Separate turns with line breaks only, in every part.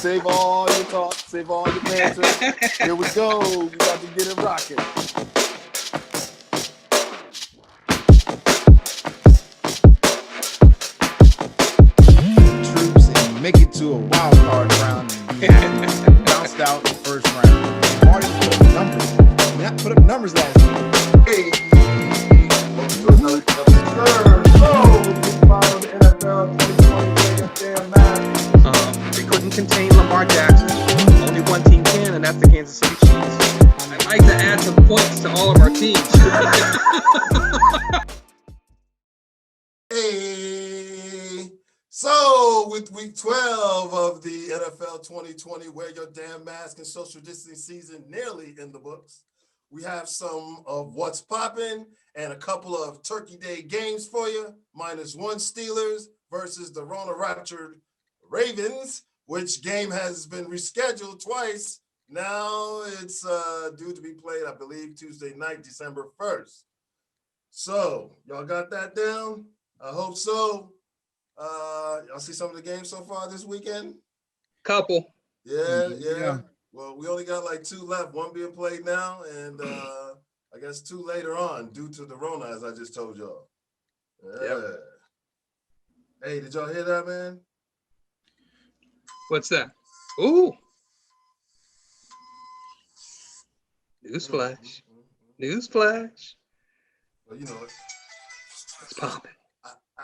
Save all your talk, save all your banter. Here we go. We got to get it rocking.
Troops and make it to a wild card round and bounced out the first round. They've already put up numbers. I mean, I put up numbers last week.
Hey, welcome to another episode. On the NFL 2020 damn man.
They couldn't contain Lamar Jackson. Only one team can, and that's the Kansas City Chiefs. I'd like to add some points to all of our teams.
Hey, so with week 12 of the NFL 2020 Wear Your Damn Mask and Social Distancing season nearly in the books, we have some of what's popping and a couple of Turkey Day games for you. -1 Steelers versus the Rona Raptured Ravens, which game has been rescheduled twice. Now it's due to be played, I believe, Tuesday night, December 1st. So y'all got that down? I hope so. Y'all see some of the games so far this weekend?
Couple.
Yeah. Well, we only got like 2 left. One being played now, and I guess 2 later on due to the Rona, as I just told y'all. Yeah. Yep. Hey, did y'all hear that, man?
What's that? Ooh. Newsflash. Newsflash.
Well, you know it.
It's popping.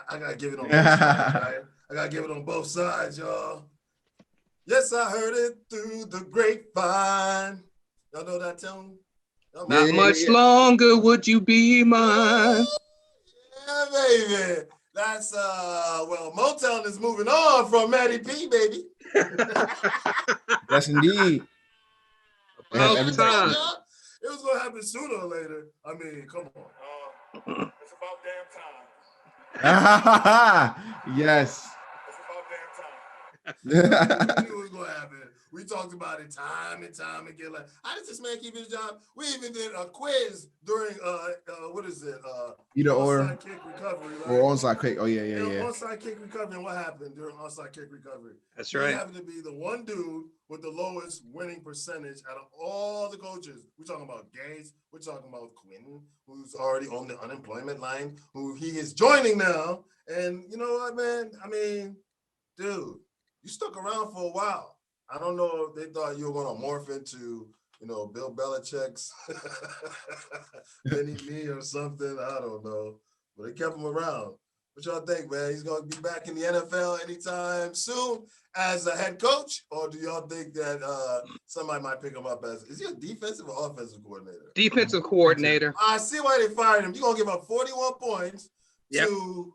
I gotta give it on both sides, right? I gotta give it on both sides, y'all. Yes, I heard it through the grapevine. Y'all know that tune?
Not much longer would you be mine.
Yeah, baby. That's well, Motown is moving on from Matty P, baby.
Yes, indeed.
About time.
It was gonna happen sooner or later. I mean, come on. It's about damn time.
Yes.
It's about damn time. We knew it was gonna happen. We talked about it time and time again. Like, how does this man keep his job? We even did a quiz during what is it?
Either or.
Onside kick recovery, right?
Or onside kick. Oh yeah.
Onside kick recovery. And what happened during onside kick recovery?
That's right.
He happened to be the one dude with the lowest winning percentage out of all the coaches. We're talking about Gates. We're talking about Quinn, who's already on the unemployment line, who he is joining now. And you know what, man? I mean, dude, you stuck around for a while. I don't know if they thought you were going to morph into, Bill Belichick's mini-me or something. I don't know. But they kept him around. What y'all think, man? He's going to be back in the NFL anytime soon as a head coach? Or do y'all think that somebody might pick him up as, is he a defensive or offensive coordinator?
Defensive coordinator.
I see why they fired him. You're going to give up 41 points to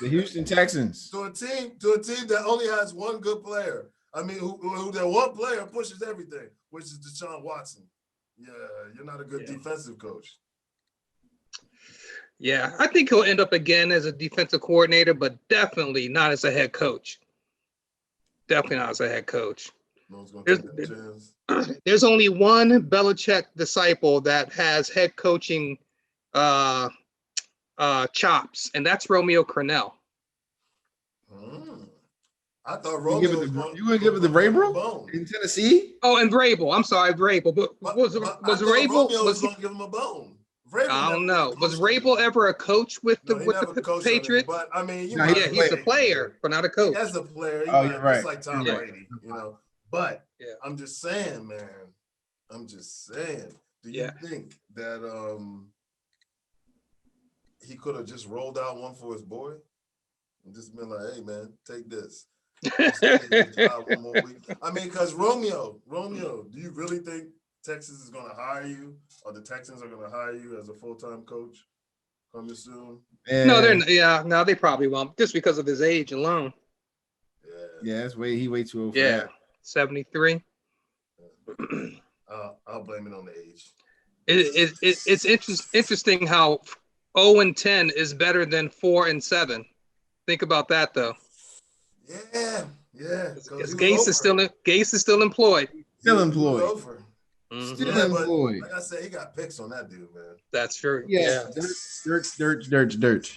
the Houston Texans.
to a team that only has one good player. I mean, who that one player pushes everything, which is Deshaun Watson. Yeah, you're not a good defensive coach.
Yeah, I think he'll end up again as a defensive coordinator, but definitely not as a head coach. Definitely not as a head coach.
No one's gonna take that chance.
There's only one Belichick disciple that has head coaching chops, and that's Romeo Crennel.
I thought Romeo was
you gonna give it the Vrabel in Tennessee?
Oh, and Vrabel. I'm sorry, Vrabel. But was Vrabel?
Was going to give him a bone?
Vrabel I don't know. Was Vrabel ever a coach with the Patriots?
But I mean,
he's a player, but not a coach.
As a player,
you're right.
It's like Tom Brady, But I'm just saying, man. I'm just saying. Do you think that he could have just rolled out one for his boy and just been like, "Hey, man, take this." One more week. I mean, because Romeo, do you really think Texas is going to hire you, or the Texans are going to hire you as a full-time coach coming soon?
No, they probably won't, just because of his age alone.
Yeah, he way too old for that.
73.
I'll blame it on the age.
It's interesting how 0-10 is better than 4-7. Think about that, though.
Yeah.
Gase is still employed.
Still employed.
Mm-hmm.
Still employed.
Like I said, he got picks on that dude, man.
That's true.
Yeah. Dirt.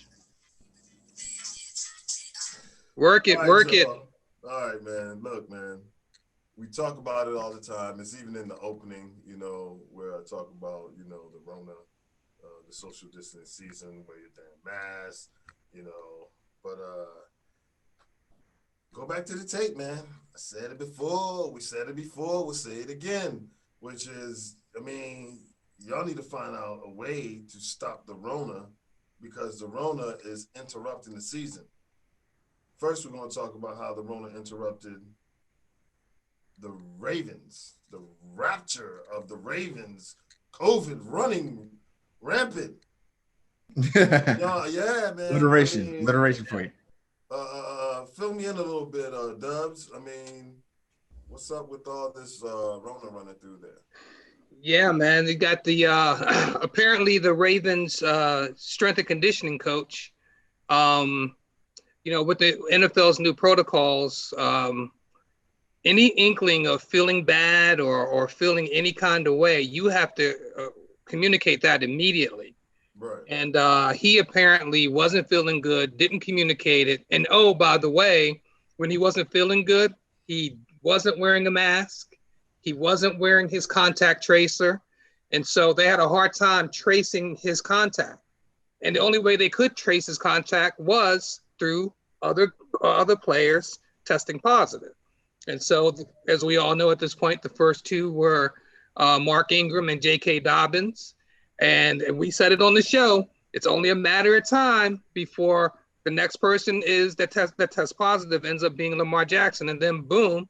Work it.
All right, man. Look, man. We talk about it all the time. It's even in the opening, you know, where I talk about, you know, the Rona, the social distance season, wear your damn mask, you know. But go back to the tape, man. I said it before. We said it before. We'll say it again, which is, I mean, y'all need to find out a way to stop the Rona because the Rona is interrupting the season. First, we're going to talk about how the Rona interrupted the Ravens, the rapture of the Ravens, COVID running rampant. Yeah, man.
Alliteration for you.
Fill me in a little bit, Dubs. I mean, what's up with all this Rona running through there?
Yeah, man. You got the apparently the Ravens strength and conditioning coach. You know, with the NFL's new protocols, any inkling of feeling bad or feeling any kind of way, you have to communicate that immediately.
Right.
And he apparently wasn't feeling good, didn't communicate it. And oh, by the way, when he wasn't feeling good, he wasn't wearing a mask. He wasn't wearing his contact tracer. And so they had a hard time tracing his contact. And the only way they could trace his contact was through other players testing positive. And so, as we all know at this point, the first two were Mark Ingram and J.K. Dobbins. And we said it on the show. It's only a matter of time before the next person that tests positive ends up being Lamar Jackson. And then, boom,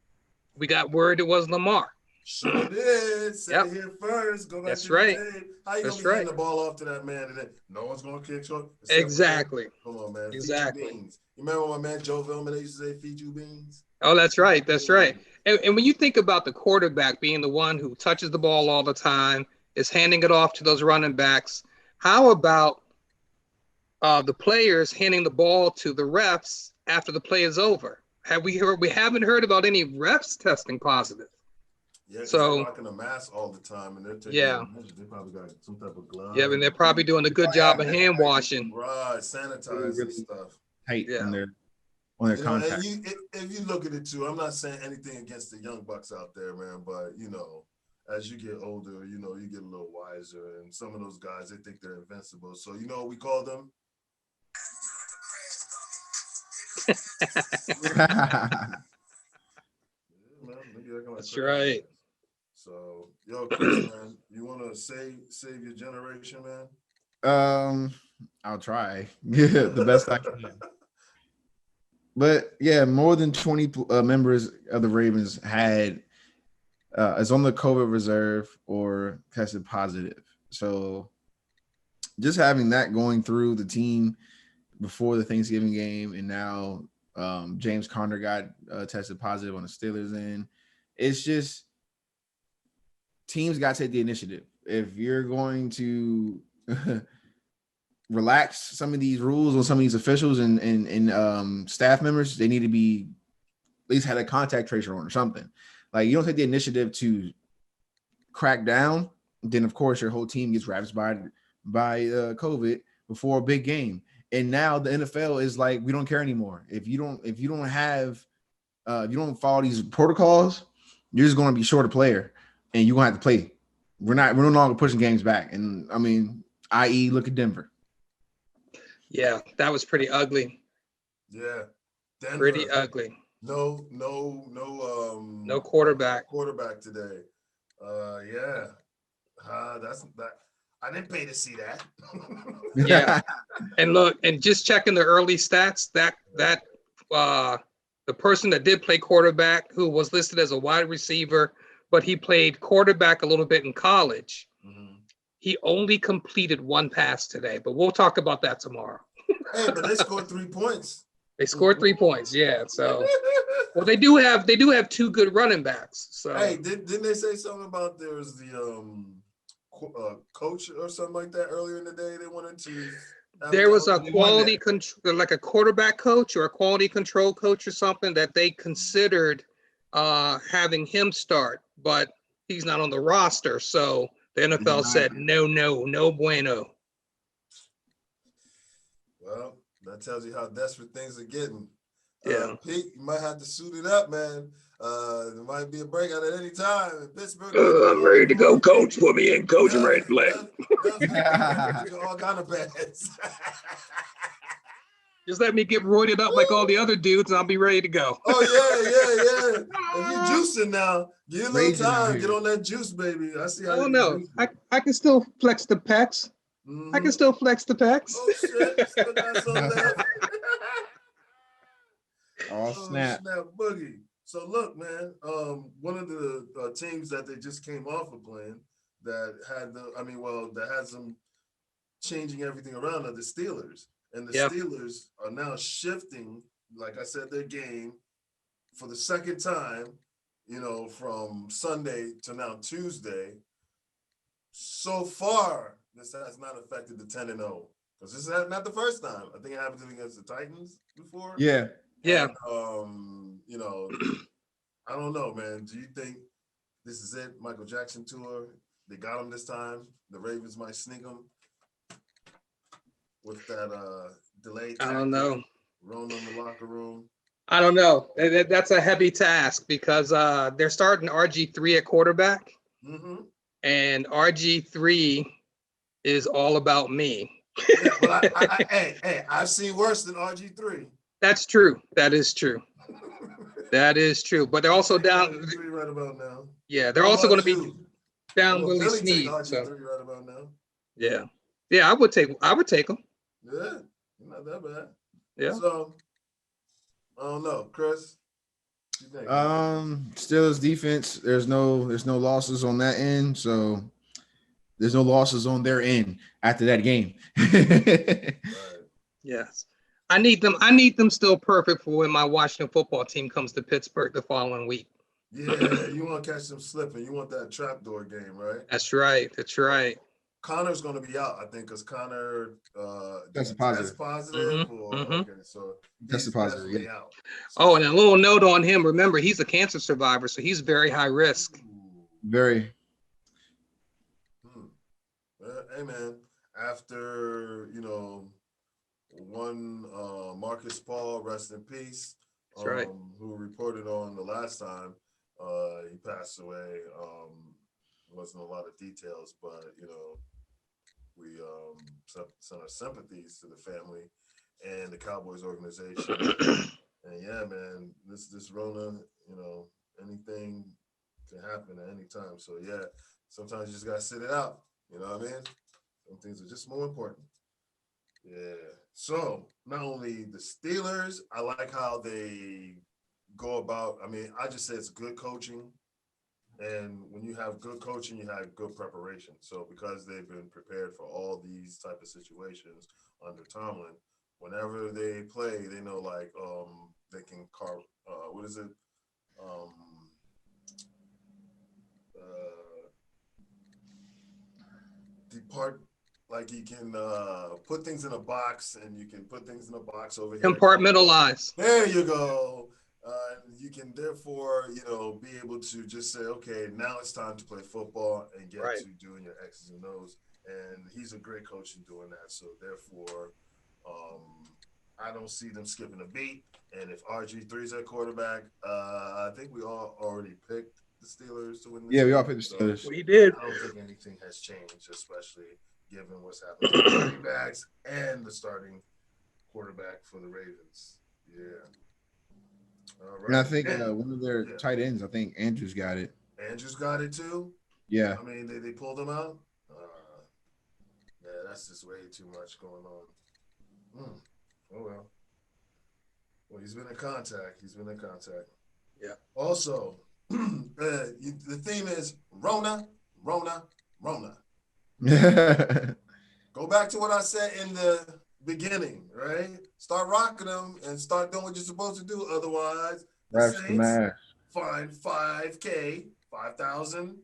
we got word it was Lamar.
Sure did. Said it here first. Go back
That's
to
right.
the tape. How you gonna be handing the ball off to that man today? No one's gonna kick short.
Exactly.
Come on, man.
Exactly.
Feed you beans. You remember my man Joe Villman used to say, "Feed you beans."
Oh, that's right. That's right. And when you think about the quarterback being the one who touches the ball all the time, is handing it off to those running backs, how about the players handing the ball to the refs after the play is over? We haven't heard about any refs testing positive.
Yeah,
so
they're rocking a mask all the time, and they're taking measures. They probably got some type of glove.
Yeah, and they're probably doing a good job of hand washing.
Right, sanitizing stuff.
Tight on their contact.
And if you look at it too, I'm not saying anything against the young bucks out there, man, but you know, as you get older, you know, you get a little wiser, and some of those guys, they think they're invincible. So you know what we call them?
That's right.
So, yo, Chris, man, you want to save your generation,
man? I'll try. The best I can. But yeah, more than 20 members of the Ravens had is on the COVID reserve or tested positive. So just having that going through the team before the Thanksgiving game, and now James Conner got tested positive on the Steelers end. It's just teams got to take the initiative. If you're going to relax some of these rules on some of these officials and staff members, they need to be at least had a contact tracer on or something. Like, you don't take the initiative to crack down, then of course your whole team gets ravaged by COVID before a big game. And now the NFL is like, we don't care anymore. If you don't follow these protocols, you're just going to be short a player, and you're going to have to play. We're no longer pushing games back. And I mean, i.e., look at Denver.
Yeah, that was pretty ugly.
Yeah, Denver.
Pretty ugly.
No
quarterback.
Quarterback today. Yeah. That's that. I didn't pay to see that.
Yeah. And look, and just checking the early stats, that the person that did play quarterback, who was listed as a wide receiver, but he played quarterback a little bit in college. Mm-hmm. He only completed one pass today, but we'll talk about that tomorrow.
Hey, but they scored 3 points.
They scored 3 points, yeah. So, well, they do have two good running backs. So,
hey, didn't they say something about there was the coach or something like that earlier in the day? They wanted to.
There was a quality control, like a quarterback coach or a quality control coach or something that they considered having him start, but he's not on the roster. So the NFL said no bueno.
Well, that tells you how desperate things are getting.
Yeah.
Pete, you might have to suit it up, man. There might be a breakout at any time in Pittsburgh.
I'm ready to go, coach. Put me in, coach. I'm ready to play.
All kind of bets.
Just let me get roided up like all the other dudes, and I'll be ready to go.
Oh yeah. If you're juicing now, give a little
Raging out
time.
here.
Get on that juice, baby. I see how
Oh
you
no,
juice.
I can still flex the pecs. I can still flex the pecs.
Oh shit, still got some left.
Oh, snap.
Boogie. So look, man, one of the teams that they just came off of playing that had that had some changing everything around are the Steelers. And the Steelers are now shifting, like I said, their game for the second time, from Sunday to now Tuesday. So far, this has not affected the 10-0. Because this is not the first time. I think it happened against the Titans before.
Yeah.
Yeah.
And, I don't know, man. Do you think this is it? Michael Jackson tour? They got him this time. The Ravens might sneak him with that delayed
I don't know.
Run on the locker room.
I don't know. That's a heavy task because they're starting RG3 at quarterback, and RG3 is all about me.
Yeah, but I've seen worse than RG3.
That's true. That is true. That is true. But they're also down.
RG3 right about now.
Yeah, they're also going to be down Willie
Billy
Snead.
take RG3
So.
right about now.
Yeah. I would take him.
Yeah, not that bad.
Yeah.
So I don't know, Chris. What you think?
Steelers defense. There's no losses on that end, so there's no losses on their end after that game.
Right.
Yes. I need them still perfect for when my Washington football team comes to Pittsburgh the following week.
Yeah, you want to catch them slipping. You want that trapdoor game, right?
That's right.
Connor's going to be out, I think, because Connor
That's positive.
Okay, so
That's
he's
positive.
definitely
Yeah.
out.
Oh, and a little note on him. Remember, he's a cancer survivor, so he's very high risk.
Very.
Hey, man, after, one Marcus Paul, rest in peace,
That's right.
who reported on the last time he passed away. Wasn't a lot of details, but, we send our sympathies to the family and the Cowboys organization. And yeah, man, this Rona, anything can happen at any time. So yeah, sometimes you just gotta sit it out. You know what I mean? Some things are just more important. Yeah. So not only the Steelers, I like how they go about. I just say it's good coaching. And when you have good coaching, you have good preparation. So because they've been prepared for all these type of situations under Tomlin, whenever they play, they know they can carve. What is it? Depart. Like you can put things in a box, and you can put things in a box over here.
Compartmentalize.
There you go. You can therefore, be able to just say, okay, now it's time to play football and get to doing your X's and O's. And he's a great coach in doing that. So therefore, I don't see them skipping a beat. And if RG3's at quarterback, I think we all already picked the Steelers to win this.
Yeah, we all picked the Steelers.
We did.
I don't think anything has changed, especially given what's happened to the running backs and the starting quarterback for the Ravens. Yeah. Right.
And I think one of their tight ends, I think Andrews got it.
Andrews got it too?
Yeah.
They pulled him out? Yeah, that's just way too much going on. Oh, well. Well, he's been in contact.
Yeah.
Also, the theme is Rona. Go back to what I said in the beginning, right? Start rocking them and start doing what you're supposed to do. Otherwise, the Saints fine $5,000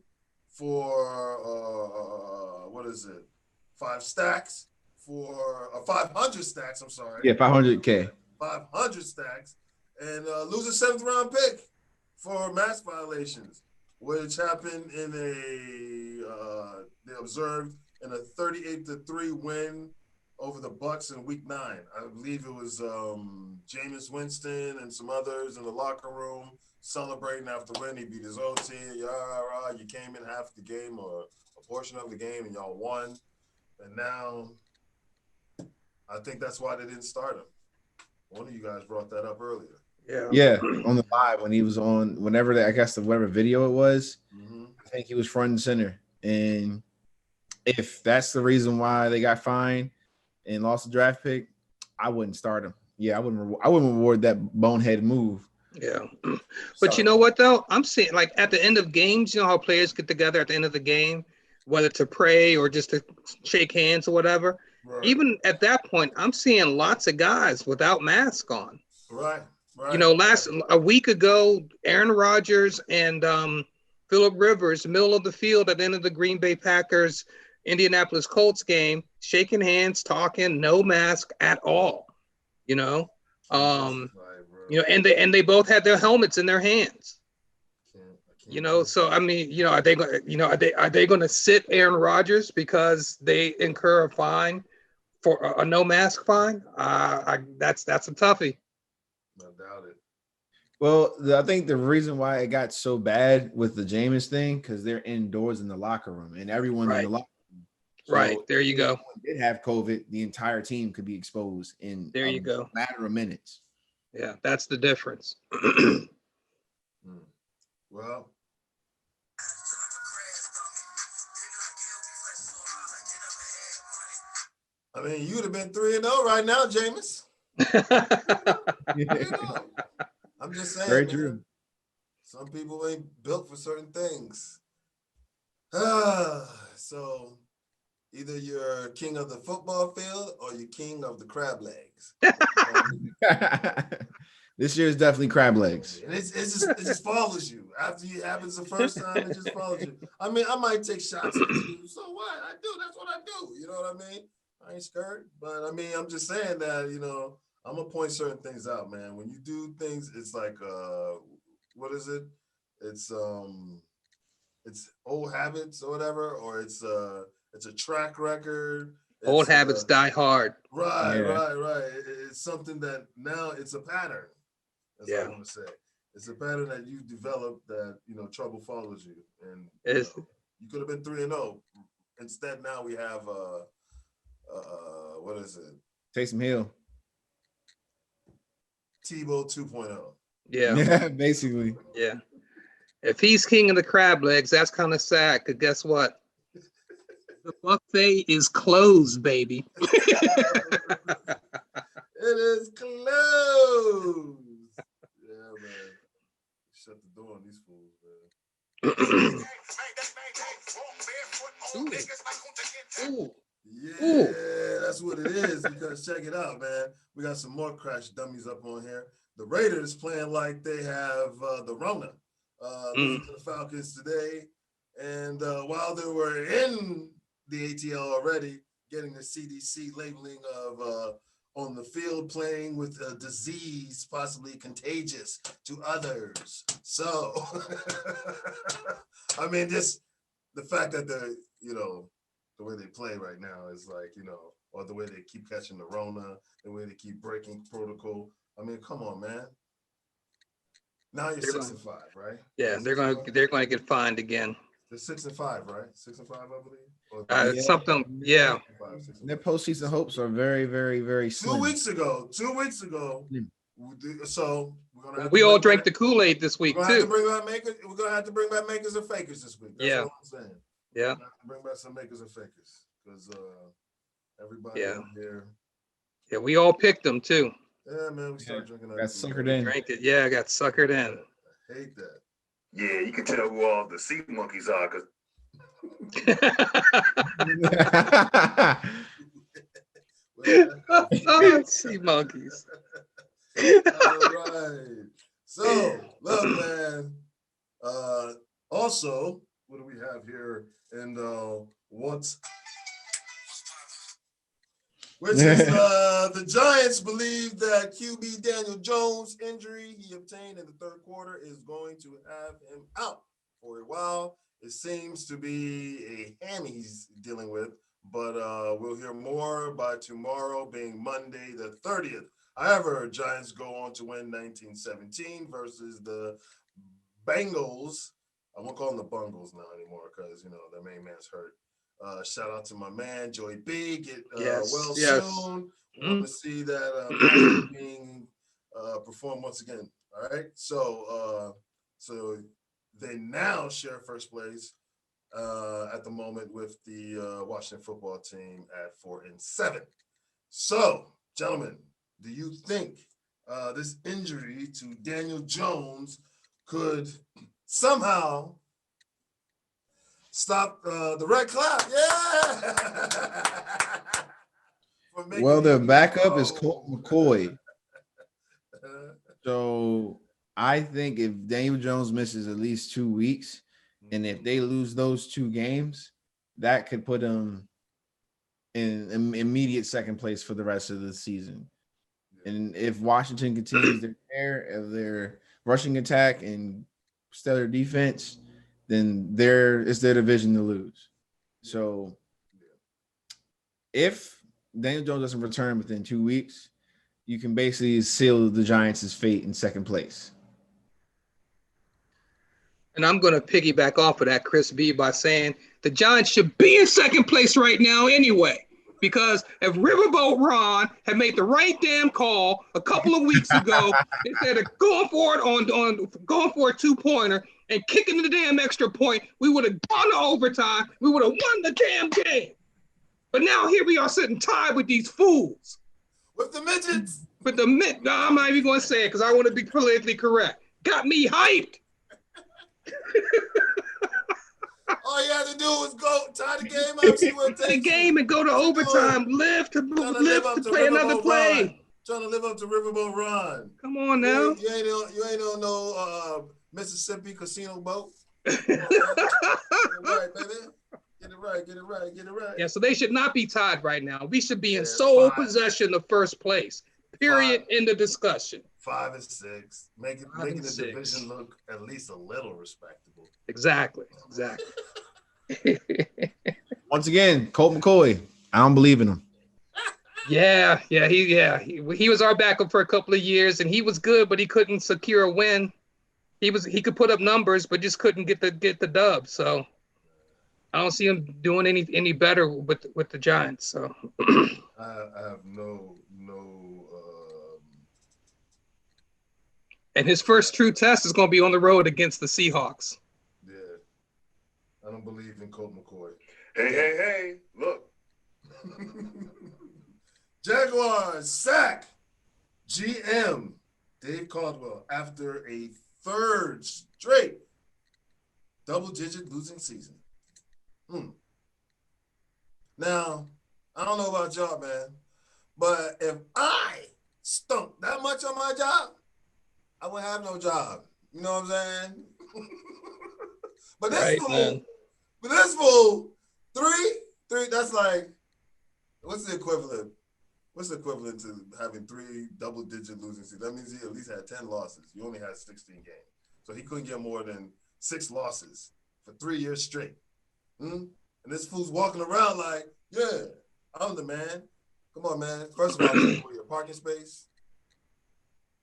for what is it? 5 stacks for 500 stacks. I'm sorry.
Yeah, 500K.
500 stacks and lose a 7th round pick for mass violations, which happened in they observed in a 38-3 win over the Bucks in Week 9. I believe it was Jameis Winston and some others in the locker room celebrating after winning. He beat his old team. You came in half the game or a portion of the game and y'all won. And now I think that's why they didn't start him. One of you guys brought that up earlier.
Yeah, on the live when he was on, whenever I guess whatever video it was, I think he was front and center. And if that's the reason why they got fined and lost the draft pick, I wouldn't start him. Yeah, I wouldn't reward that bonehead move.
Yeah. But you know what though? I'm seeing like at the end of games, you know how players get together at the end of the game, whether to pray or just to shake hands or whatever.
Right.
Even at that point, I'm seeing lots of guys without masks on.
Right.
You know, a week ago, Aaron Rodgers and Phillip Rivers, middle of the field at the end of the Green Bay Packers Indianapolis Colts game, shaking hands, talking, no mask at all. You know, you know, and they both had their helmets in their hands. You know, so I mean, you know, are they going to sit Aaron Rodgers because they incur a fine for a no mask fine? That's a toughie.
No doubt it.
Well, I think the reason why it got so bad with the Jameis thing because they're indoors in the locker room and everyone in the locker room. So
right there, you go.
If did have COVID, the entire team could be exposed in
there you go.
Matter of minutes.
Yeah, that's the difference.
Well, I mean, you'd have been 3-0 right now, Jameis. I'm just saying.
Very true.
Some people ain't built for certain things. So either you're king of the football field or you're king of the crab legs.
This year is definitely crab legs.
And it just follows you. After it happens the first time, it just follows you. I mean, I might take shots at you. So what? That's what I do. You know what I mean? I ain't scared. But I mean, I'm just saying that, you know, I'm gonna point certain things out, man. When you do things, it's like what is it? It's old habits or whatever, or it's a track record.
Old habits die hard.
Right. It's something that now it's a pattern. That's what I want to say. It's a pattern that you develop that, you know, trouble follows you. And you could have been 3-0. Instead, now we have what is it?
Taysom Hill.
Tebow 2.0.
Yeah,
basically.
Yeah. If he's king of the crab legs, that's kind of sad. Cause guess what? The buffet is closed, baby.
It is closed. Yeah, man. Shut the door on these fools, man.
Ooh.
Yeah, that's what it is. Because check it out, man. We got some more crash dummies up on here. The Raiders playing like they have the Rona. Losing to the Falcons today. And while they were in the ATL already, getting the CDC labeling of on the field playing with a disease possibly contagious to others. So, I mean, just the fact that the way they play right now is like, you know, or the way they keep catching the Rona, the way they keep breaking protocol. I mean, come on, man. Now you're 6-5, right?
Yeah, they're gonna get fined again.
They're 6-5, right? 6-5, I believe.
Something, yeah.
Their postseason hopes are very, very, very slim.
2 weeks ago. So we're gonna.
We all drank the Kool-Aid this week
too. We're gonna have to bring back makers and fakers this week. That's what I'm saying.
Yeah.
Bring back some makers and fakers because everybody here.
Yeah, we all picked them too.
Yeah, man, we started drinking.
Got suckered in.
Drank it. Yeah, I got suckered in.
I hate that.
Yeah, you can tell who all the sea monkeys are because.
Sea monkeys.
All right. So, look, man. Also, what do we have here? And which is the Giants believe that QB Daniel Jones' injury he obtained in the third quarter is going to have him out for a while. It seems to be a hammy he's dealing with, but we'll hear more by tomorrow, being Monday the 30th. However, Giants go on to win 19-17 versus the Bengals. I won't call them the Bungles now anymore because, you know, their main man's hurt. Shout out to my man, Joey B. Get well soon. We want to see that master being performed once again. All right. So they now share first place at the moment with the Washington football team at 4-7. So, gentlemen, do you think this injury to Daniel Jones could somehow stop the red clap? Yeah.
Well, their backup is Colt McCoy. So I think if Daniel Jones misses at least 2 weeks, and if they lose those 2 games, that could put them in immediate second place for the rest of the season. And if Washington continues their rushing attack and stellar defense, then it's their division to lose. So if Daniel Jones doesn't return within 2 weeks, you can basically seal the Giants' fate in second place.
And I'm going to piggyback off of that, Chris B, by saying the Giants should be in second place right now anyway. Because if Riverboat Ron had made the right damn call a couple of weeks ago, instead of going for it going for a 2-pointer and kicking the damn extra point, we would have gone to overtime. We would have won the damn game. But now here we are sitting tied with these fools.
With the midgets.
No, I'm not even going to say it because I want to be politically correct. Got me hyped.
All you had to do was go tie the game up, see what it takes.
The game and go to overtime. Live to play another play.
Trying to live up to Riverboat Ron.
Come on now.
You ain't on no Mississippi casino boat. Get it right, baby. Get it right.
Yeah, so they should not be tied right now. We should be in sole possession of first place. Period. End of discussion.
5-6, making the division look at least a little respectable.
Exactly.
Once again, Colt McCoy. I don't believe in him.
He was our backup for a couple of years, and he was good, but he couldn't secure a win. He could put up numbers, but just couldn't get the dub. So I don't see him doing any better with the Giants. So
I have no.
And his first true test is going to be on the road against the Seahawks.
Yeah, I don't believe in Colt McCoy.
Hey, look.
Jaguars sack GM Dave Caldwell after a third straight double-digit losing season. Now, I don't know about y'all, man, but if I stunk that much on my job, I wouldn't have no job. You know what I'm saying? But this fool, three, that's like, what's the equivalent? What's the equivalent to having 3 double-digit losing seasons? That means he at least had 10 losses. You only had 16 games. So he couldn't get more than 6 losses for 3 years straight. And this fool's walking around like, yeah, I'm the man. Come on, man. First of all, I'm taking away your parking space.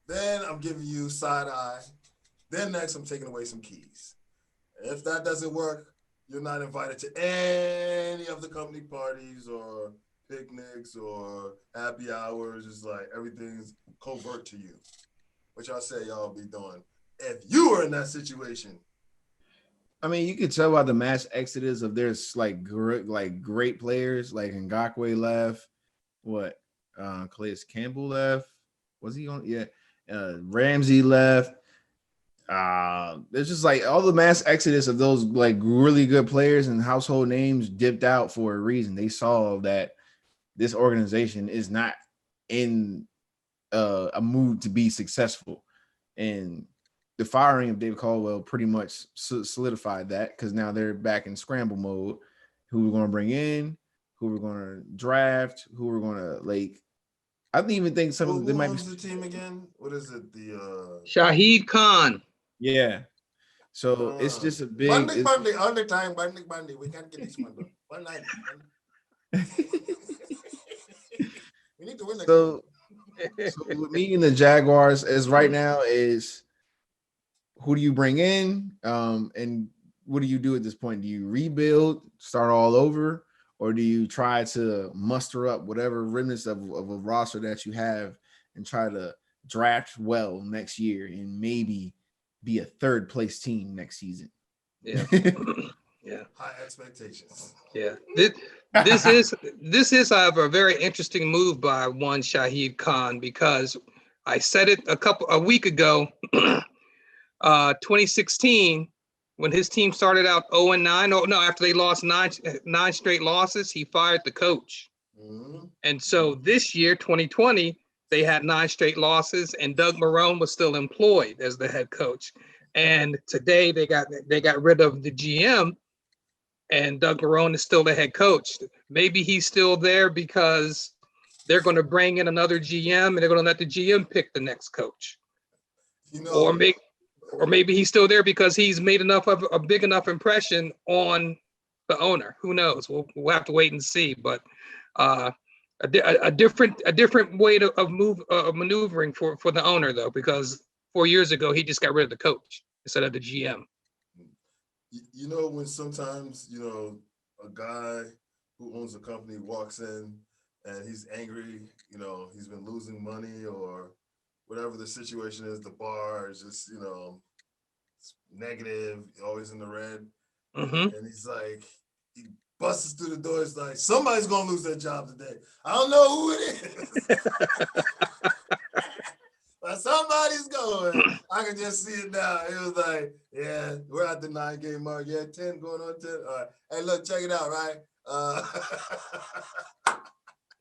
Then I'm giving you side eye. Then next, I'm taking away some keys. If that doesn't work, you're not invited to any of the company parties or picnics or happy hours. It's like everything's covert to you. What y'all say y'all be doing if you were in that situation?
I mean, you could tell by the mass exodus of there's great players like Ngakoue left. Calais Campbell left. Was he on? Yeah. Ramsey left. There's just like all the mass exodus of those like really good players and household names dipped out for a reason. They saw that this organization is not in a mood to be successful, and the firing of David Caldwell pretty much solidified that, because now they're back in scramble mode. Who we're going to bring in, who we're going to draft, who we're going to like. I don't even think some of them might be
the team again. What is it? The
Shahid Khan.
Yeah. So it's just a big
Bundy. We can't get this one done. 190. We need to win that
So,
game.
so with me and the Jaguars, as right now is who do you bring in? And what do you do at this point? Do you rebuild, start all over, or do you try to muster up whatever remnants of a roster that you have and try to draft well next year and maybe be a third place team next season?
Yeah. Yeah.
High expectations.
Yeah. This is however a very interesting move by one Shahid Khan, because I said it a week ago, 2016, when his team started out 0-9. Oh no, after they lost nine straight losses, he fired the coach.
Mhm.
And so this year, 2020, they had 9 straight losses, and Doug Marrone was still employed as the head coach. And today they got rid of the GM, and Doug Marrone is still the head coach. Maybe he's still there because they're going to bring in another GM and they're going to let the GM pick the next coach.
You know,
Or maybe he's still there because he's made enough of a big enough impression on the owner. Who knows? We'll have to wait and see. But a different way of maneuvering for the owner, though, because 4 years ago he just got rid of the coach instead of the GM.
you know, when sometimes, you know, a guy who owns a company walks in and he's angry, you know, he's been losing money or whatever the situation is, the bar is just, you know, it's negative, always in the red.
Mm-hmm.
And he's like, he busts through the door. It's like, somebody's going to lose their job today. I don't know who it is. But somebody's going. I can just see it now. It was like, yeah, we're at the 9-game mark. Yeah, 10 going on 10. All right. Hey, look, check it out, right?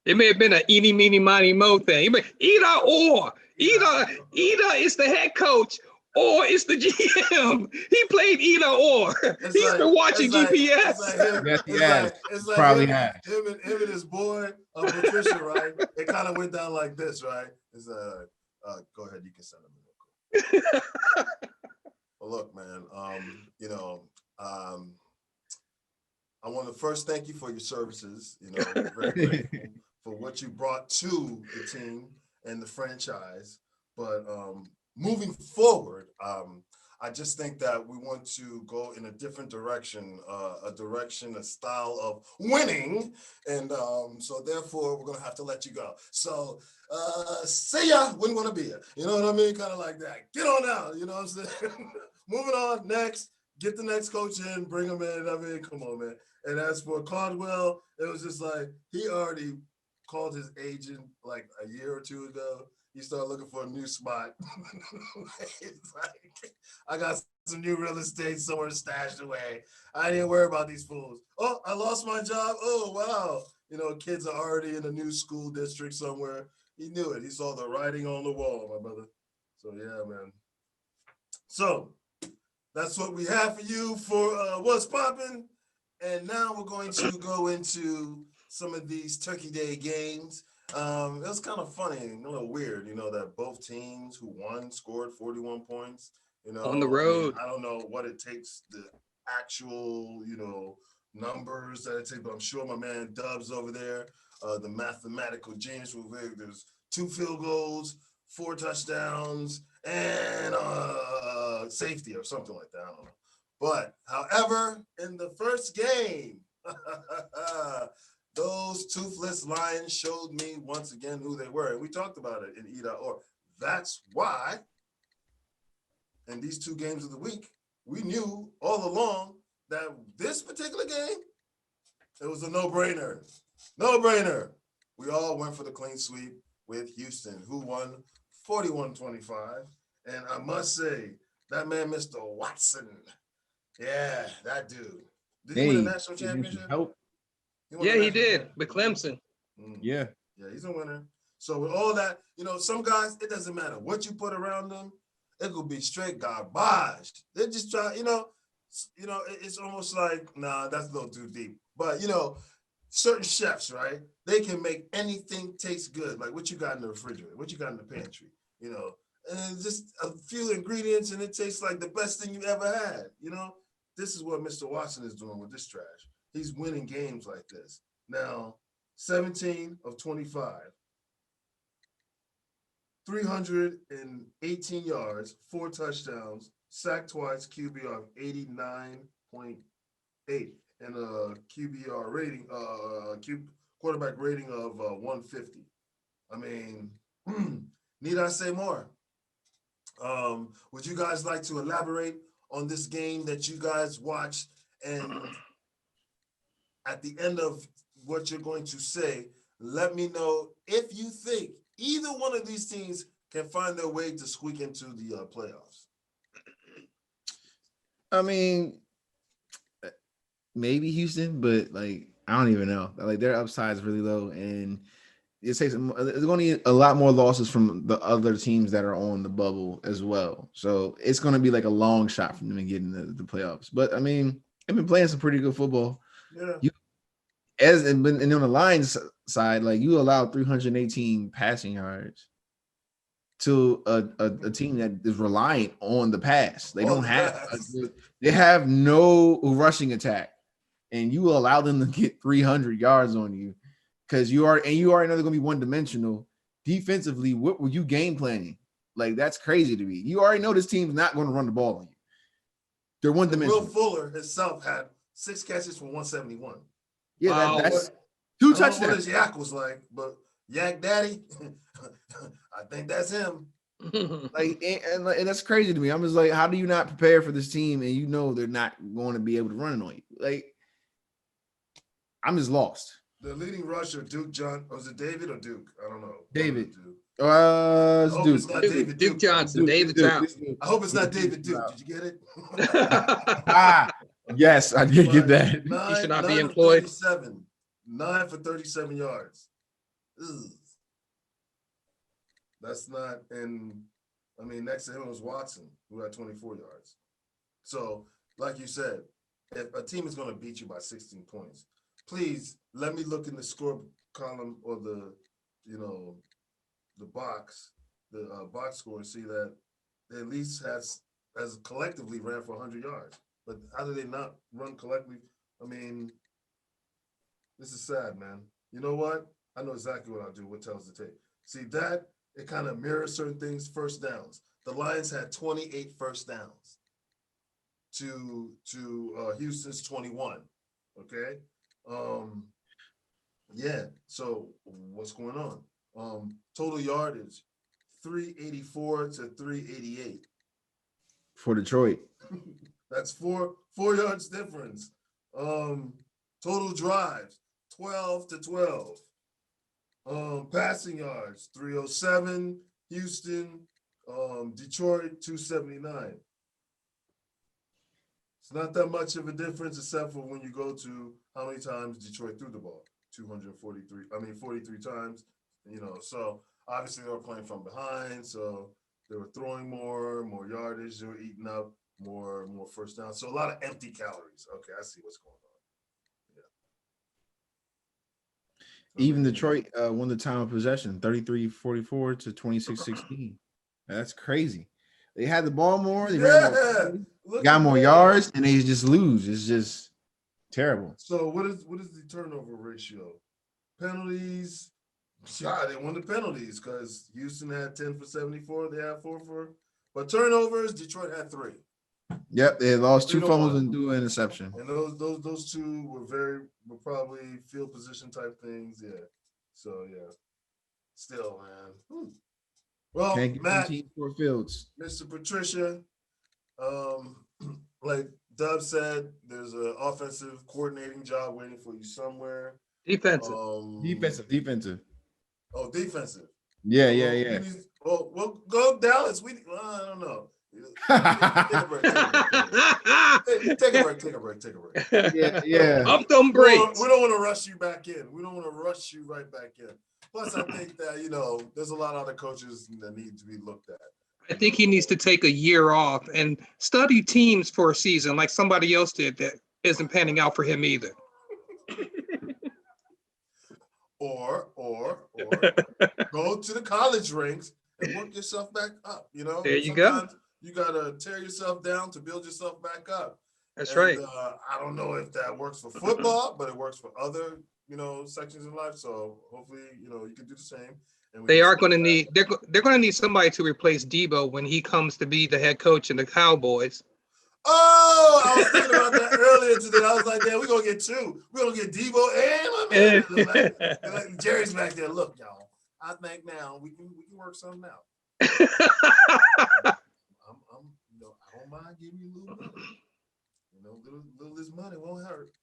It may have been an eeny, meeny, miny, mo thing. Either or. Either it's the head coach or it's the GM. He played either or. He's been watching GPS.
It's like
Probably
him
has.
and his boy, Patricia, right? It kind of went down like this, right? It's go ahead, you can send him. Well, look, man, you know, I want to first thank you for your services. You know, very grateful for what you brought to the team and the franchise. But moving forward, I just think that we want to go in a different direction, a style of winning. And so therefore, we're going to have to let you go. So see ya, wouldn't want to be here. You know what I mean? Kind of like that. Get on out. You know what I'm saying? Moving on, next. Get the next coach in, bring him in. I mean, come on, man. And as for Caldwell, it was just like he already called his agent like a year or two ago. He started looking for a new spot. It's like, I got some new real estate somewhere stashed away. I didn't worry about these fools. Oh, I lost my job. Oh, wow. You know, kids are already in a new school district somewhere. He knew it. He saw the writing on the wall, my brother. So, yeah, man. So, that's what we have for you for What's Poppin'. And now we're going to go into some of these Turkey Day games. It was kind of funny, a little weird, you know, that both teams who won scored 41 points. You know,
on the road.
I don't know what it takes, the actual, you know, numbers that it takes, but I'm sure my man Dubs over there, the mathematical genius, there's 2 field goals, 4 touchdowns, and safety or something like that. I don't know. But however, in the first game, those toothless lions showed me once again who they were. And we talked about it in Ida or. That's why in these 2 games of the week, we knew all along that this particular game, it was a no-brainer. No-brainer. We all went for the clean sweep with Houston, who won 41-25. And I must say, that man, Mr. Watson, yeah, that dude. Did he win a national championship?
Yeah, he did with Clemson.
Yeah.
Yeah, he's a winner. So with all that, you know, some guys, it doesn't matter what you put around them. It could be straight garbage. They just try, you know, it's almost like, nah, that's a little too deep. But, you know, certain chefs, right? They can make anything taste good. Like what you got in the refrigerator, what you got in the pantry, you know, and just a few ingredients and it tastes like the best thing you ever had, you know? This is what Mr. Watson is doing with this trash. He's winning games like this. Now, 17 of 25, 318 yards, 4 touchdowns, sacked twice, QBR of 89.8, and a QBR rating, quarterback rating of 150. I mean, need I say more? Would you guys like to elaborate on this game that you guys watched? And at the end of what you're going to say, let me know if you think either one of these teams can find their way to squeak into the playoffs.
I mean, maybe Houston, but like I don't even know. Like their upside is really low, and it takes there's going to be a lot more losses from the other teams that are on the bubble as well. So it's going to be like a long shot from them to get in the playoffs. But I mean, they've been playing some pretty good football.
Yeah.
And on the Lions side, like you allowed 318 passing yards to a team that is reliant on the pass. They don't have they have no rushing attack, and you allow them to get 300 yards on you because you already know they're gonna be one dimensional defensively. What were you game planning? Like that's crazy to me. You already know this team's not going to run the ball on you. They're one dimensional.
Will Fuller himself had 6 catches for 171.
Yeah,
Wow.
that's 2
I don't know what
touchdowns.
his yak was like, but Yak Daddy, I think that's him.
Like and that's crazy to me. I'm just like, how do you not prepare for this team and you know they're not going to be able to run it on you? Like, I'm just lost.
The leading rusher, Duke John, was it David or Duke? I don't know.
David.
It's
It's
hope
Duke.
it's not David
Duke Johnson, David's out.
I hope it's not David Duke. Did you get it?
Yes, I did get that.
He should not be
9
employed.
37, 9 for 37 yards. Ugh. That's not, and I mean, next to him was Watson, who had 24 yards. So, like you said, if a team is going to beat you by 16 points, please let me look in the score column or the box score and see that they at least has collectively ran for 100 yards. But how do they not run collectively? I mean, this is sad, man. You know what? I know exactly what I'll do. What tells the tape? See that? It kind of mirrors certain things. First downs. The Lions had 28 first downs to Houston's 21. Okay. Yeah. So what's going on? Total yardage 384 to 388
For Detroit.
That's 4 yards difference. Total drives 12 to 12. Passing yards 307. Houston, Detroit 279. It's not that much of a difference except for when you go to how many times Detroit threw the ball. 43 times. So obviously they were playing from behind, so they were throwing more yardage, they were eating up more first down. So a lot of empty calories. Okay, I see what's going on. Yeah.
Even Detroit won the time of possession, 33-44 to 26-16. That's crazy. They had the ball more, they ran more, got more yards, and they just lose. It's just terrible.
So what is the turnover ratio? Penalties. Yeah, they won the penalties because Houston had 10 for 74. They had 4 for. But turnovers, Detroit had 3.
Yep, they lost 2 fumbles and 2 interception.
And those 2 were probably field position type things. Yeah. So yeah. Still, man. Well,
Can't get
Matt,
team for fields.
Mr. Patricia, like Dub said, there's an offensive coordinating job waiting for you somewhere.
Defensive.
Defensive.
Oh, defensive.
Yeah.
Well, go Dallas. I don't know. Take a break.
Yeah.
Up them breaks.
We don't want to rush you back in. We don't want to rush you right back in. Plus, I think that, there's a lot of other coaches that need to be looked at.
I think he needs to take a year off and study teams for a season like somebody else did that isn't panning out for him either.
Or go to the college ranks and work yourself back up.
There you go.
You gotta tear yourself down to build yourself back up.
That's right.
I don't know if that works for football, but it works for other sections in life. So hopefully, you can do the same. And we
They
can
are
stay
going to
back.
need they're going to need somebody to replace Debo when he comes to be the head coach in the Cowboys.
Oh, I was thinking about that earlier today. I was like, damn, we're gonna get two. We're gonna get Debo and my man. Like, Jerry's back there. Look, y'all. I think now we can work something out. I don't mind giving you a little money. Little this money won't hurt.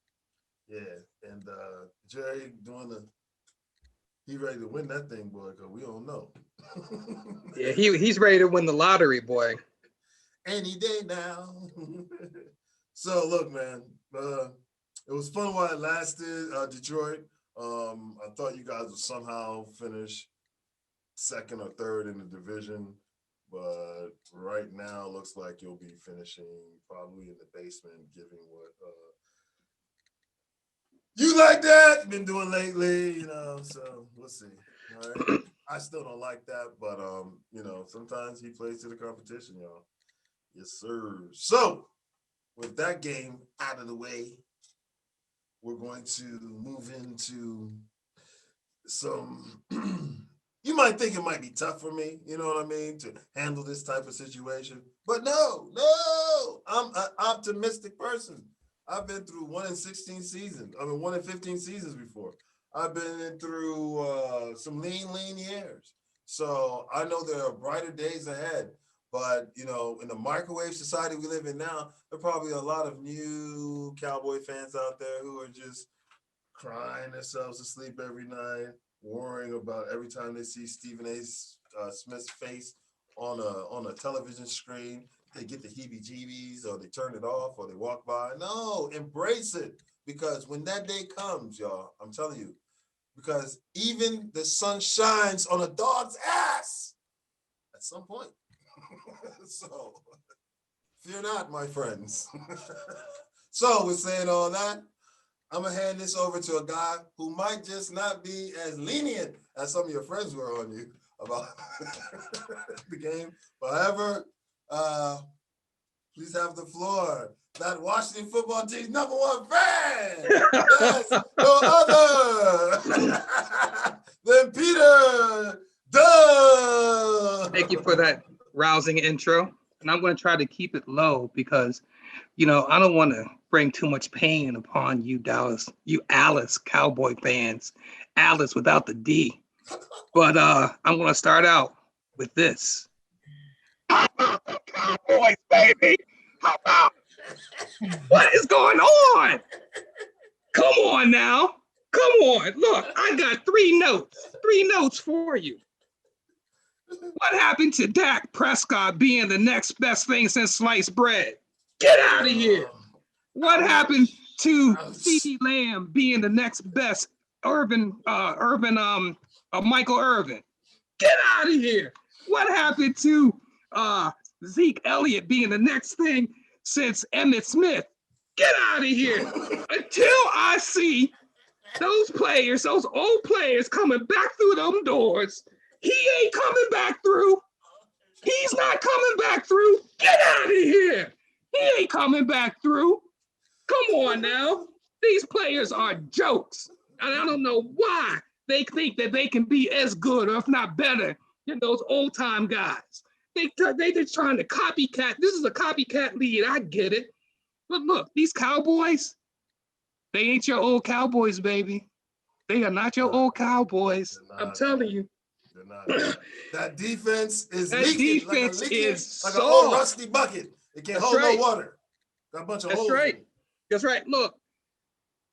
Yeah, and Jerry he ready to win that thing, boy, because we don't know.
Yeah, he's ready to win the lottery, boy.
Any day now. So look, man, it was fun while it lasted. Detroit. I thought you guys would somehow finish second or third in the division, but right now looks like you'll be finishing probably in the basement, given what you like that been doing lately, so we'll see. All right. I still don't like that, but sometimes he plays to the competition, y'all. Yes, sir. So with that game out of the way, we're going to move into some you might think it might be tough for me, you know what I mean, to handle this type of situation. But no, I'm an optimistic person. I've been through 1 in 16 seasons. 1 in 15 seasons before. I've been through some lean years. So I know there are brighter days ahead. But, in the microwave society we live in now, there are probably a lot of new Cowboy fans out there who are just crying themselves to sleep every night, worrying about every time they see Stephen A. Smith's face on a television screen, they get the heebie-jeebies, or they turn it off, or they walk by. No, embrace it, because when that day comes, y'all, I'm telling you, because even the sun shines on a dog's ass at some point. So, fear not, my friends. So, with saying all that, I'm going to hand this over to a guy who might just not be as lenient as some of your friends were on you about the game. However, please have the floor. That Washington football team's #1 fan. Yes, no other than Peter Duh.
Thank you for that rousing intro. And I'm going to try to keep it low because, I don't want to bring too much pain upon you Alice Cowboy fans, Alice without the D. But I'm going to start out with this. How about the Cowboys, baby? How about? What is going on? Come on now. Come on. Look, I got three notes for you. What happened to Dak Prescott being the next best thing since sliced bread? Get out of here. What happened to CeeDee Lamb being the next best Michael Irvin? Get out of here. What happened to Zeke Elliott being the next thing since Emmitt Smith? Get out of here. Until I see those old players coming back through them doors, he ain't coming back through. He's not coming back through. Get out of here. He ain't coming back through. Come on now. These players are jokes. And I don't know why they think that they can be as good, or if not better, than those old time guys. They just trying to copycat. This is a copycat league. I get it. But look, these Cowboys, they ain't your old Cowboys, baby. They are not your old Cowboys. I'm telling you.
They're not. That defense is
That
leaking
defense is
like an
soft.
old rusty bucket. It can't hold no water. Got a bunch of holes.
That's right. That's right. Look,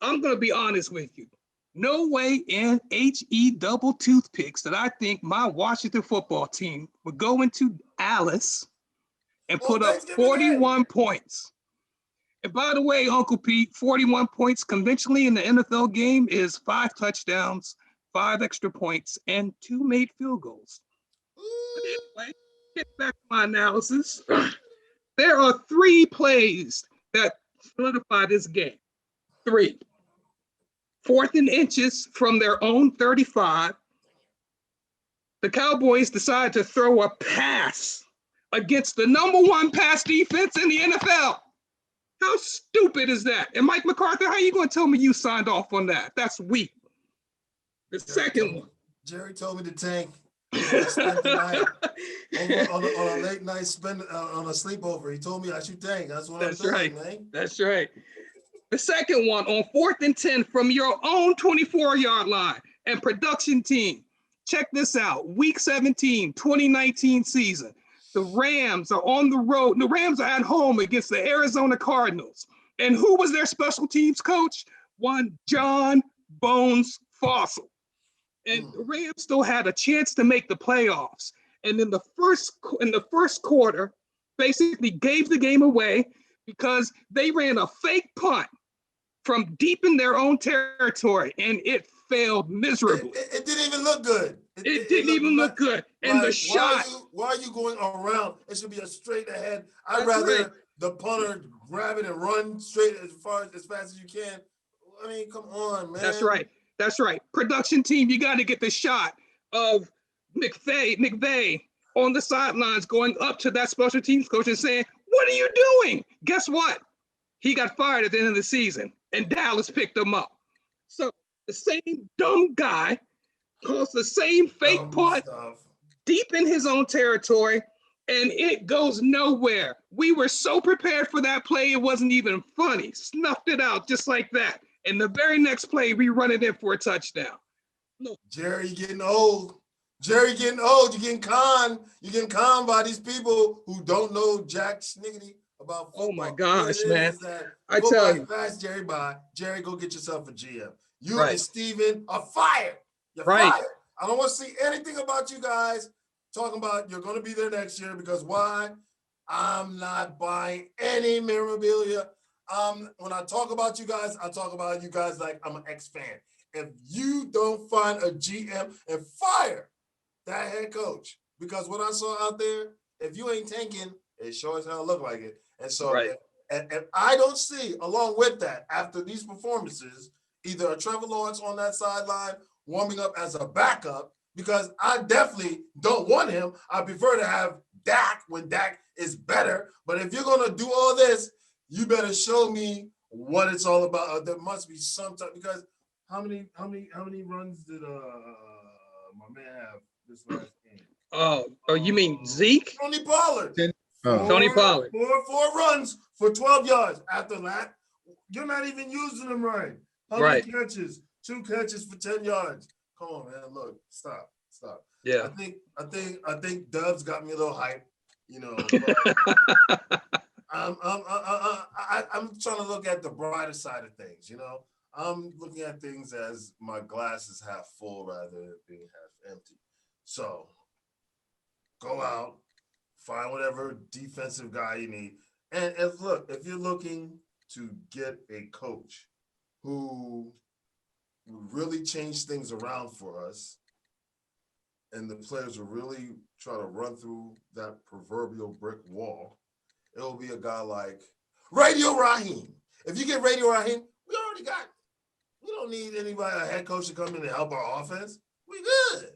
I'm going to be honest with you. No way in HE double toothpicks that I think my Washington football team would go into Alice and put up 41 points. And by the way, Uncle Pete, 41 points conventionally in the NFL game is 5 touchdowns, 5 extra points, and 2 made field goals. But anyway, get back to my analysis. There are 3 plays that solidify this game. 3. 4th and inches from their own 35. The Cowboys decide to throw a pass against the #1 pass defense in the NFL. How stupid is that? And Mike McCarthy, how are you going to tell me you signed off on that? That's weak. The second one.
Jerry told me to tank. I spent the night on a late night on a sleepover. He told me I should tank. That's what I'm doing, man.
That's right. The second one on 4th and 10 from your own 24-yard line. And production team, check this out. Week 17, 2019 season. The Rams are on the road. The Rams are at home against the Arizona Cardinals. And who was their special teams coach? One John Bones Fossil. And the Rams still had a chance to make the playoffs. And in the first quarter, basically gave the game away because they ran a fake punt from deep in their own territory, and it failed miserably.
It didn't even look good.
It didn't even look good. And the shot.
Why are you going around? It should be a straight ahead. I'd rather the punter grab it and run straight as fast as you can. I mean, come on, man.
That's right. That's right. Production team, you got to get the shot of McVay on the sidelines going up to that special teams coach and saying, "What are you doing?" Guess what? He got fired at the end of the season, and Dallas picked him up. So the same dumb guy calls the same fake punt deep in his own territory, and it goes nowhere. We were so prepared for that play, it wasn't even funny. Snuffed it out just like that. And the very next play, we run it in for a touchdown. Look,
Jerry, you're getting old. Jerry getting old. You're getting conned. You're getting conned by these people who don't know jack sniggity about football.
Oh my gosh, man. I tell you.
Fast, Jerry, bye. Jerry, go get yourself a GM. You and Steven are fired. You're
right.
fired. I don't want to see anything about you guys talking about you're going to be there next year because why? I'm not buying any memorabilia. When I talk about you guys, I talk about you guys like I'm an ex-fan. If you don't find a GM and fire that head coach, because what I saw out there, if you ain't tanking, it sure as hell look like it. And so, and I don't see, along with that, after these performances, either a Trevor Lawrence on that sideline warming up as a backup, because I definitely don't want him. I prefer to have Dak when Dak is better. But if you're going to do all this, you better show me what it's all about. There must be some type, because how many runs did my man have this last game?
Oh, you mean Zeke?
Tony Pollard.
Tony Pollard.
Four runs for 12 yards. After that, you're not even using them right. How many catches? 2 catches for 10 yards. Come on, man. Look, stop.
Yeah.
I think Dubs got me a little hype, you know. I'm trying to look at the brighter side of things, you know. I'm looking at things as my glass is half full rather than being half empty. So go out, find whatever defensive guy you need. And if you're looking to get a coach who will really change things around for us, and the players will really try to run through that proverbial brick wall, it will be a guy like Radio Raheem. If you get Radio Raheem, we already got it. We don't need anybody, a head coach, to come in and help our offense. We good.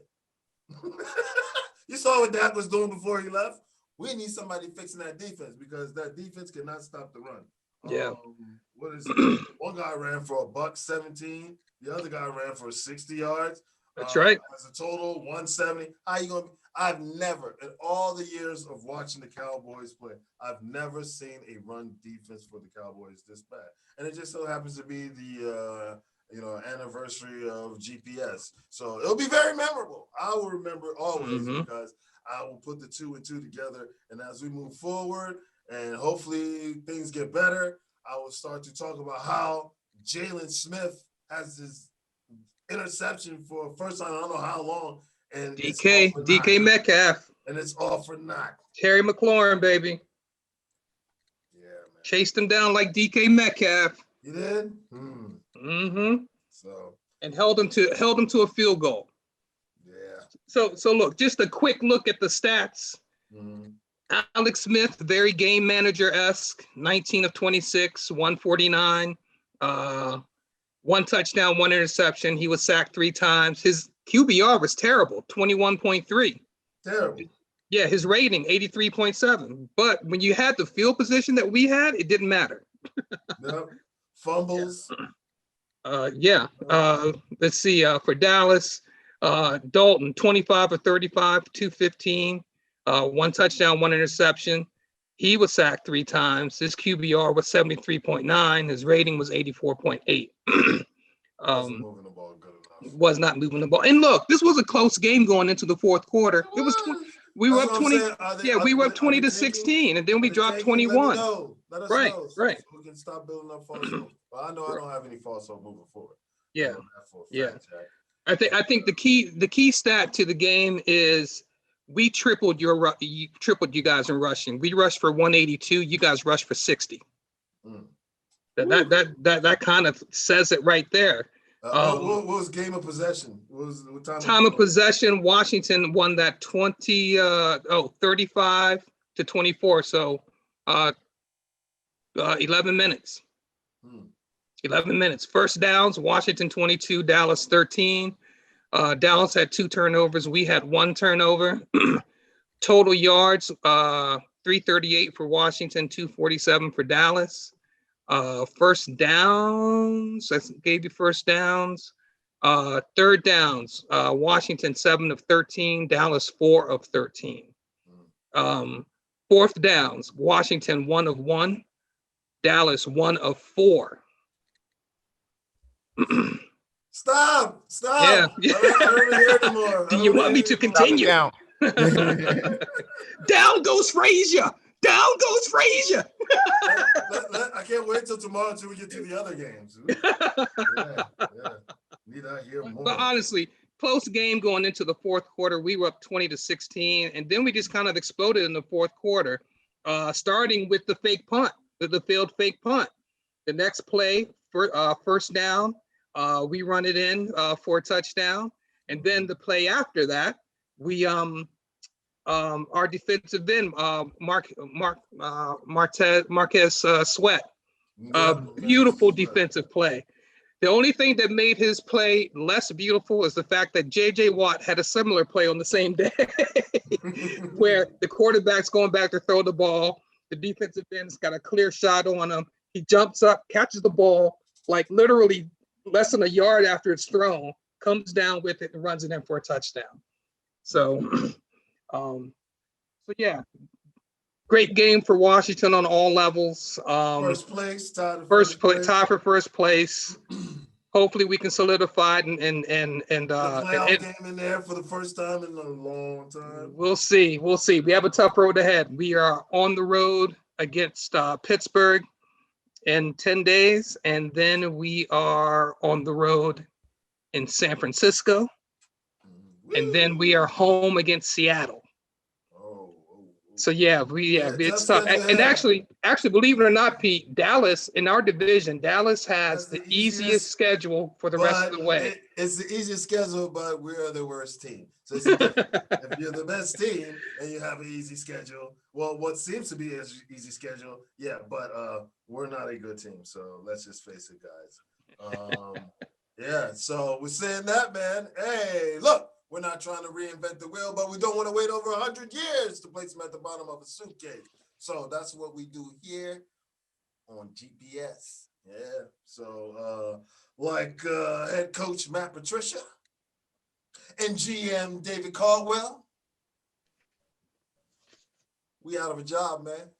You saw what Dak was doing before he left. We need somebody fixing that defense because that defense cannot stop the run.
Yeah.
What is it? One guy ran for $117. The other guy ran for 60 yards.
That's right.
As a total 170. How you gonna? I've never, in all the years of watching the Cowboys play, I've never seen a run defense for the Cowboys this bad. And it just so happens to be the anniversary of GPS. So it'll be very memorable. I will remember always because I will put the 2 and 2 together. And as we move forward and hopefully things get better, I will start to talk about how Jalen Smith has this interception for first time I don't know how long. And
DK Metcalf.
And it's all for naught.
Terry McLaurin, baby.
Yeah, man.
Chased him down like DK Metcalf.
You did? So
and held him to a field goal.
Yeah.
So look, just a quick look at the stats. Alex Smith, very game manager-esque, 19 of 26, 149, 1 touchdown, 1 interception. He was sacked 3 times. His QBR was terrible, 21.3.
Terrible.
Yeah, his rating, 83.7. But when you had the field position that we had, it didn't matter.
Yep. Fumbles.
Yeah. Let's see. For Dallas, Dalton, 25 of 35, 215, one touchdown, one interception. He was sacked 3 times. His QBR was 73.9. His rating was 84.8.
Wasn't moving the ball good enough.
Was not moving the ball. And look, this was a close game going into the fourth quarter. It was we were
That's
up
what I'm
20.
saying.
Yeah, we were up 20 to 16, and then we dropped 21.
Let us
Right,
know.
right.
So we can stop building up false hope. But I know I don't have any false hope moving forward.
Yeah,
I know that for a
yeah.
fact, Jack.
I think the key stat to the game is we tripled you guys in rushing. We rushed for 182. You guys rushed for 60.
Mm.
That kind of says it right there.
What was game of possession? What
time of possession? Washington won that 35 to 24. So 11 minutes. 11 minutes. First downs, Washington 22, Dallas 13. Dallas had 2 turnovers. We had 1 turnover. Total yards, 338 for Washington, 247 for Dallas. First downs, I gave you first downs. Third downs, Washington 7 of 13, Dallas 4 of 13. Fourth downs, Washington 1 of 1, Dallas 1 of 4.
Stop!
Yeah.
I don't hear anymore.
Do you want me to continue?
Down.
Down goes Frazier. Down goes Frazier.
I can't wait till tomorrow until we get to the other games. Yeah. Need I hear more?
But honestly, close game going into the fourth quarter. We were up 20 to 16, and then we just kind of exploded in the fourth quarter, starting with the fake punt, the failed fake punt. The next play, first down, we run it in for a touchdown, and then the play after that, we our defensive end, Marquez Sweat, beautiful defensive play. The only thing that made his play less beautiful is the fact that J.J. Watt had a similar play on the same day where the quarterback's going back to throw the ball. The defensive end's got a clear shot on him. He jumps up, catches the ball, like literally less than a yard after it's thrown, comes down with it and runs it in for a touchdown. So, yeah, great game for Washington on all levels.
First place, tied
for first place. Hopefully, we can solidify it and
playoff game in there for the first time in a long time.
We'll see. We have a tough road ahead. We are on the road against Pittsburgh in 10 days, and then we are on the road in San Francisco, and then we are home against Seattle. So it's tough. And actually, believe it or not, Pete, Dallas in our division, Dallas has the easiest schedule for the rest of the way.
It's the easiest schedule, but we're the worst team. So it's if you're the best team and you have an easy schedule, well, what seems to be an easy schedule, yeah, but we're not a good team. So let's just face it, guys. Yeah. So we're saying that, man. Hey, look. We're not trying to reinvent the wheel, but we don't want to wait over 100 years to place them at the bottom of a suitcase. So that's what we do here on GPS. Yeah. So head coach Matt Patricia and GM David Caldwell, we out of a job, man.